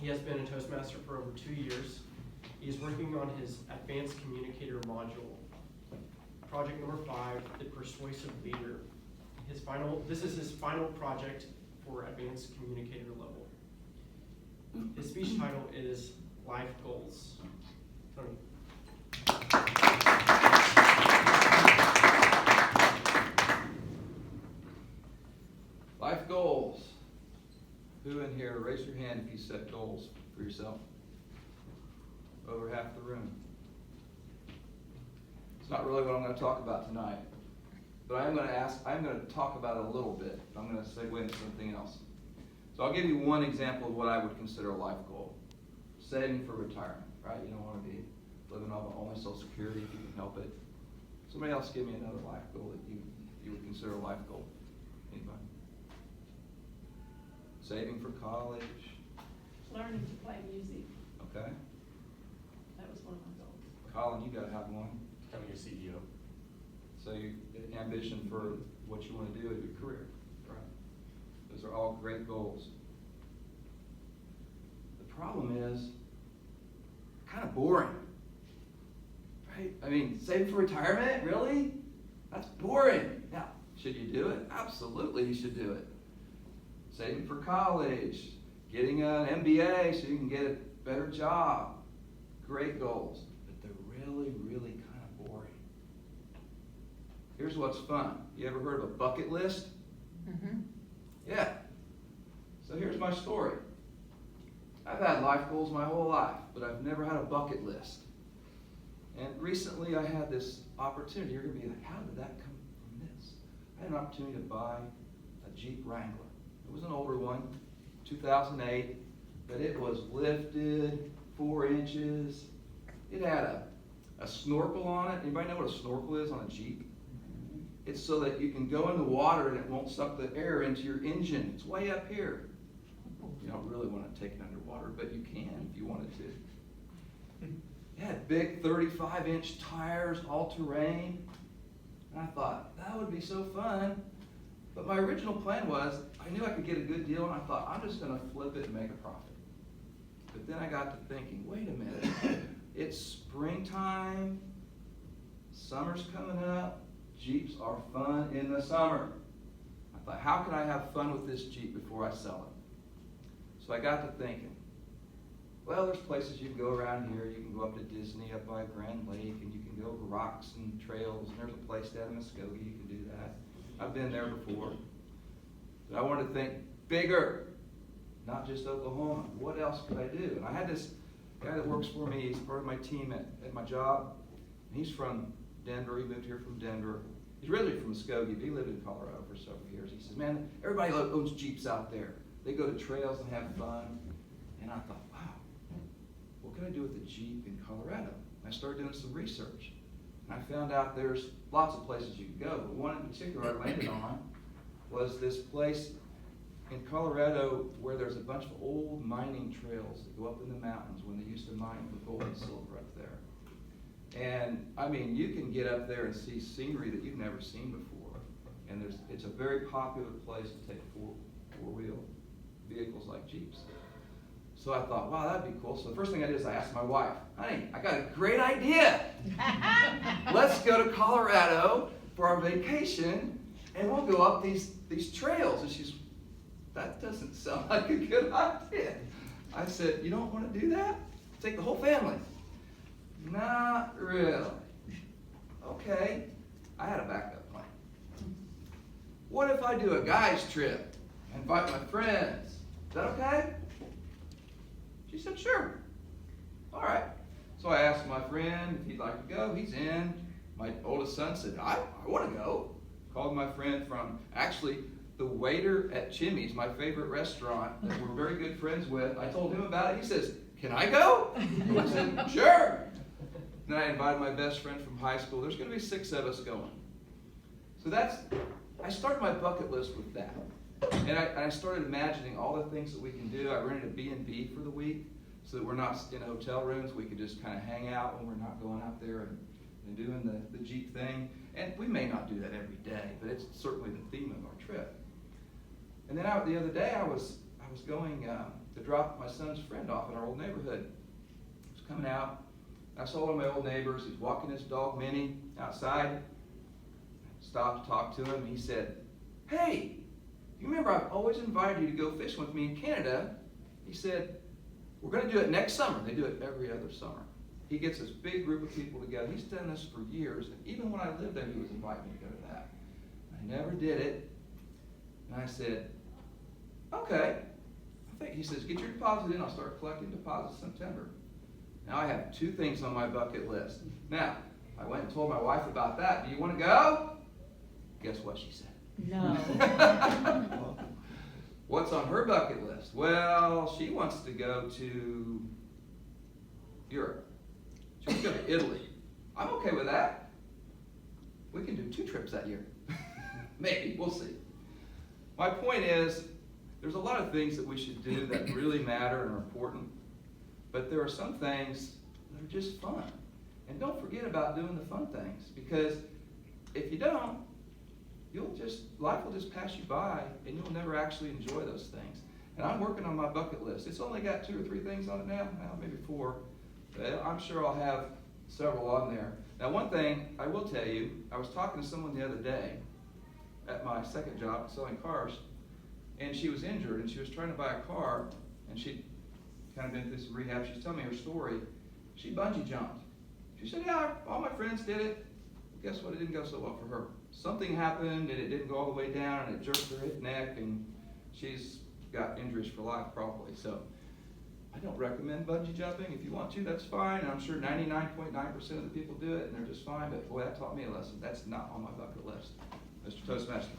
He has been a Toastmaster for over 2 years. He is working on his Advanced Communicator module. Project number 5, the Persuasive Leader. This is his final project for Advanced Communicator level. His speech title is Life Goals. Tony. Life goals. Who in here, raise your hand if you set goals for yourself? Over half the room. It's not really what I'm going to talk about tonight, but I'm going to talk about it a little bit. I'm going to segue into something else. So I'll give you one example of what I would consider a life goal. Saving for retirement, right? You don't want to be living off only Social Security if you can help it. Somebody else give me another life goal that you would consider a life goal. Anybody? Saving for college. Learning to play music. Okay. That was one of my goals. Colin, you got to have one. Becoming a CEO. So your ambition for what you want to do with your career. Right. Those are all great goals. The problem is kind of boring. Right? I mean, saving for retirement? Really? That's boring. Now, should you do it? Absolutely you should do it. Saving for college, getting an MBA so you can get a better job. Great goals, but they're really, really kind of boring. Here's what's fun. You ever heard of a bucket list? Mm-hmm. Yeah. So here's my story. I've had life goals my whole life, but I've never had a bucket list. And recently I had this opportunity. You're going to be like, how did that come from this? I had an opportunity to buy a Jeep Wrangler. It was an older one, 2008, but it was lifted 4 inches. It had a snorkel on it. Anybody know what a snorkel is on a Jeep? It's so that you can go in the water and it won't suck the air into your engine. It's way up here. You don't really want to take it underwater, but you can if you wanted to. It had big 35-inch tires, all-terrain. And I thought, that would be so fun. But my original plan was, I knew I could get a good deal, and I thought, I'm just going to flip it and make a profit. But then I got to thinking, wait a minute. It's springtime. Summer's coming up. Jeeps are fun in the summer. I thought, how can I have fun with this Jeep before I sell it? So I got to thinking, well, there's places you can go around here. You can go up to Disney, up by Grand Lake, and you can go to rocks and trails, and there's a place down in Muskogee you can do that. I've been there before. But I wanted to think bigger, not just Oklahoma. What else could I do? And I had this guy that works for me. He's part of my team at my job. He's from Denver. He moved here from Denver. He's originally from Muskogee, but he lived in Colorado for several years. He says, man, everybody owns Jeeps out there. They go to trails and have fun. And I thought, wow, what can I do with a Jeep in Colorado? And I started doing some research. And I found out there's lots of places you can go, but one in particular I landed on was this place in Colorado where there's a bunch of old mining trails that go up in the mountains when they used to mine for gold and silver up there. And I mean, you can get up there and see scenery that you've never seen before. And it's a very popular place to take four-wheel vehicles like Jeeps. So I thought, wow, that'd be cool. So the first thing I did is I asked my wife, honey, I got a great idea. Let's go to Colorado for our vacation, and we'll go up these trails. And she's, that doesn't sound like a good idea. I said, you don't want to do that? Take the whole family. Not really. Okay, I had a backup plan. What if I do a guy's trip? Invite my friends. Is that okay? She said, sure. All right. So I asked my friend if he'd like to go. He's in. My oldest son said, I want to go. Called my friend from, actually, the waiter at Chimmy's, my favorite restaurant that we're very good friends with. I told him about it. He says, can I go? I said, sure. Then I invited my best friend from high school. There's going to be 6 of us going. So I started my bucket list with that. And I started imagining all the things that we can do. I rented a B&B for the week so that we're not in hotel rooms. We could just kind of hang out when we're not going out there and doing the Jeep thing. And we may not do that every day, but it's certainly the theme of our trip. And then the other day I was I was going to drop my son's friend off in our old neighborhood. I was coming out. I saw one of my old neighbors. He's walking his dog Minnie outside. Stopped to talk to him. He said, "Hey, you remember I've always invited you to go fishing with me in Canada?" He said, "We're going to do it next summer." They do it every other summer. He gets this big group of people together. He's done this for years. And even when I lived there, he was inviting me to go to that. I never did it. And I said, "Okay." He says, "Get your deposit in. I'll start collecting deposits in September." Now I have 2 things on my bucket list. Now, I went and told my wife about that. "Do you want to go?" Guess what she said? No. What's on her bucket list? Well, she wants to go to Europe. She wants to go to Italy. I'm okay with that. We can do 2 trips that year. Maybe, we'll see. My point is, there's a lot of things that we should do that really matter and are important, but there are some things that are just fun. And don't forget about doing the fun things, because if you don't, life will just pass you by and you'll never actually enjoy those things. And I'm working on my bucket list. It's only got 2 or 3 things on it now, well, maybe 4. But I'm sure I'll have several on there. Now, one thing I will tell you, I was talking to someone the other day at my second job selling cars, and she was injured and she was trying to buy a car, and she'd kind of been through some rehab. She's telling me her story. She bungee jumped. She said, "Yeah, all my friends did it." Guess what? It didn't go so well for her. Something happened and it didn't go all the way down, and it jerked her neck, and she's got injuries for life probably. So I don't recommend bungee jumping. If you want to, that's fine. And I'm sure 99.9% of the people do it and they're just fine, but boy, that taught me a lesson. That's not on my bucket list. Mr. Toastmaster.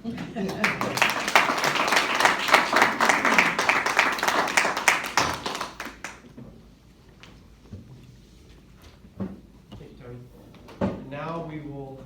Thank you, Tony. And now we will